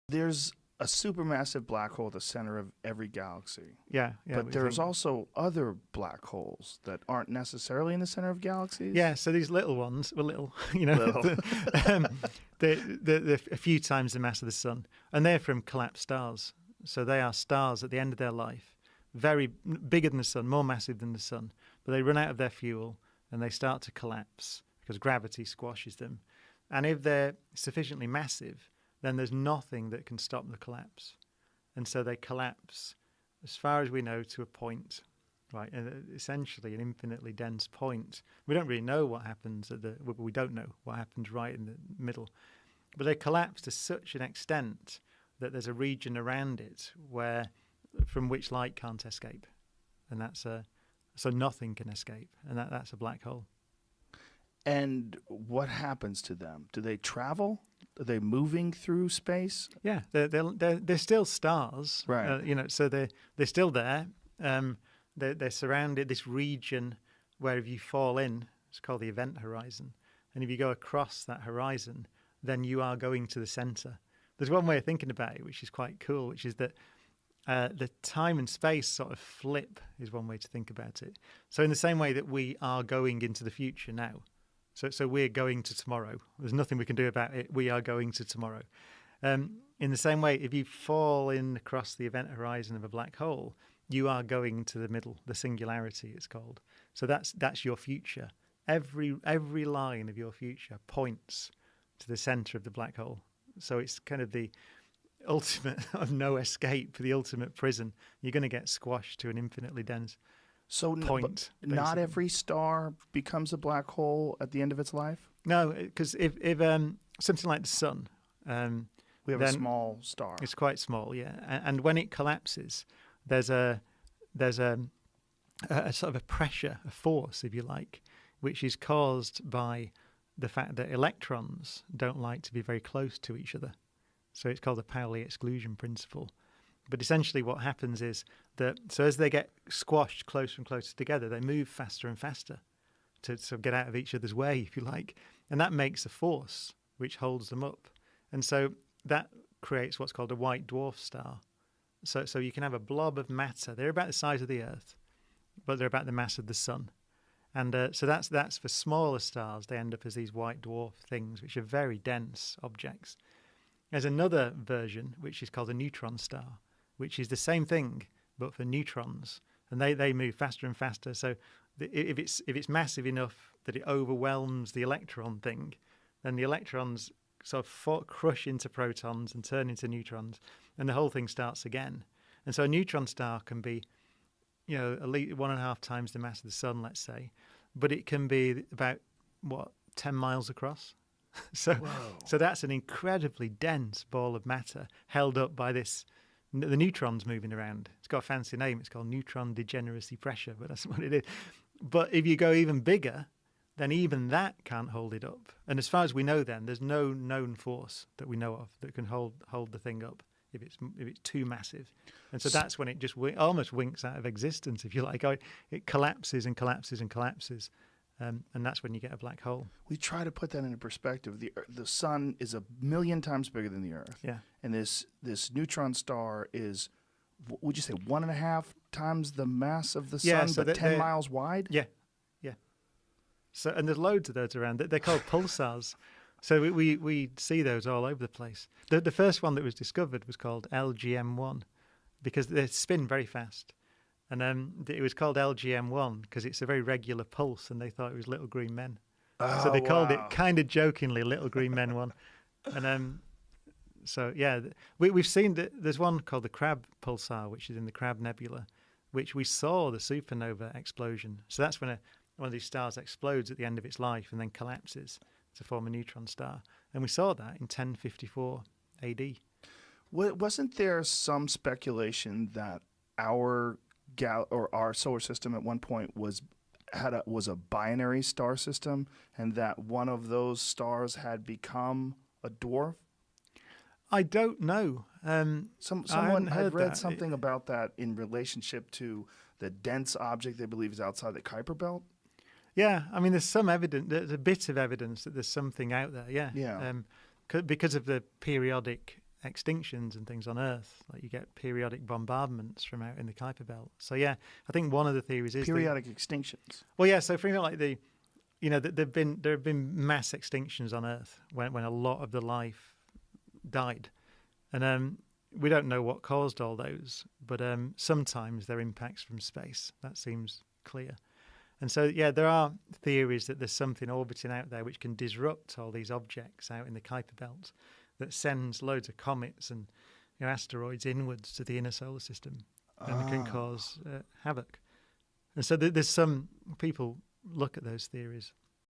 There's a supermassive black hole at the center of every galaxy. Yeah. But there's also other black holes that aren't necessarily in the center of galaxies. Yeah, so these little ones were little, Little. they're a few times the mass of the sun, and they're from collapsed stars. So they are stars at the end of their life, very bigger than the sun, more massive than the sun, but they run out of their fuel and they start to collapse because gravity squashes them. And if they're sufficiently massive, then there's nothing that can stop the collapse. And so they collapse, as far as we know, to a point, right? And essentially an infinitely dense point. We don't really know what happens we don't know what happens right in the middle. But they collapse to such an extent that there's a region around it from which light can't escape. And so nothing can escape. And that's a black hole. And what happens to them? Do they travel? Are they moving through space? Yeah, they're still stars, right? So they're still there. They're surrounded this region where if you fall in, it's called the event horizon, and if you go across that horizon, then you are going to the center. There's one way of thinking about it, which is quite cool, which is that the time and space sort of flip is one way to think about it. So in the same way that we are going into the future now. So we're going to tomorrow. There's nothing we can do about it. We are going to tomorrow. In the same way, if you fall in across the event horizon of a black hole, you are going to the middle, the singularity it's called. So that's your future. Every line of your future points to the center of the black hole. So it's kind of the ultimate of no escape, the ultimate prison. You're going to get squashed to an infinitely dense point. Not every star becomes a black hole at the end of its life? No, because if something like the sun, we have a small star. It's quite small, yeah. And when it collapses, there's a sort of a pressure, a force, if you like, which is caused by the fact that electrons don't like to be very close to each other. So it's called the Pauli exclusion principle. But essentially what happens is that, so as they get squashed closer and closer together, they move faster and faster to sort of get out of each other's way, if you like. And that makes a force which holds them up. And so that creates what's called a white dwarf star. So you can have a blob of matter. They're about the size of the Earth, but they're about the mass of the sun. And so that's for smaller stars. They end up as these white dwarf things, which are very dense objects. There's another version, which is called a neutron star, which is the same thing, but for neutrons. And they move faster and faster. So if it's massive enough that it overwhelms the electron thing, then the electrons sort of crush into protons and turn into neutrons, and the whole thing starts again. And so a neutron star can be, at least 1.5 times the mass of the sun, let's say, but it can be about 10 miles across. So that's an incredibly dense ball of matter held up by the neutrons moving around. It's got a fancy name. It's called neutron degeneracy pressure, but that's what it is. But if you go even bigger, then even that can't hold it up. And as far as we know then, there's no known force that we know of that can hold the thing up if it's too massive. And so that's when it just almost winks out of existence, if you like. It collapses and collapses and collapses. And that's when you get a black hole. We try to put that into perspective. The sun is 1,000,000 times bigger than the Earth. Yeah. And this neutron star is, would you say, 1.5 times the mass of the sun, but 10 miles wide? Yeah. So, and there's loads of those around. They're called pulsars. So we see those all over the place. The first one that was discovered was called LGM1 because they spin very fast. And it was called LGM1 because it's a very regular pulse, and they thought it was Little Green Men. So they called it kind of jokingly Little Green Men 1. And so, yeah, we've seen that there's one called the Crab Pulsar, which is in the Crab Nebula, which we saw the supernova explosion. So that's when one of these stars explodes at the end of its life and then collapses to form a neutron star. And we saw that in 1054 AD. Wasn't there some speculation that our solar system at one point was a binary star system, and that one of those stars had become a dwarf? I don't know. Someone had read something about that in relationship to the dense object they believe is outside the Kuiper Belt. Yeah, I mean, there's some evidence. There's a bit of evidence that there's something out there. Yeah. Yeah. Because of the periodic extinctions and things on Earth. Like you get periodic bombardments from out in the Kuiper Belt. So yeah, I think one of the theories is periodic extinctions. Well, yeah. So for example, like there have been mass extinctions on Earth when a lot of the life died, and we don't know what caused all those, but sometimes they're impacts from space. That seems clear. And so, yeah, there are theories that there's something orbiting out there which can disrupt all these objects out in the Kuiper Belt that sends loads of comets and asteroids inwards to the inner solar system and can cause havoc. And so there's some people look at those theories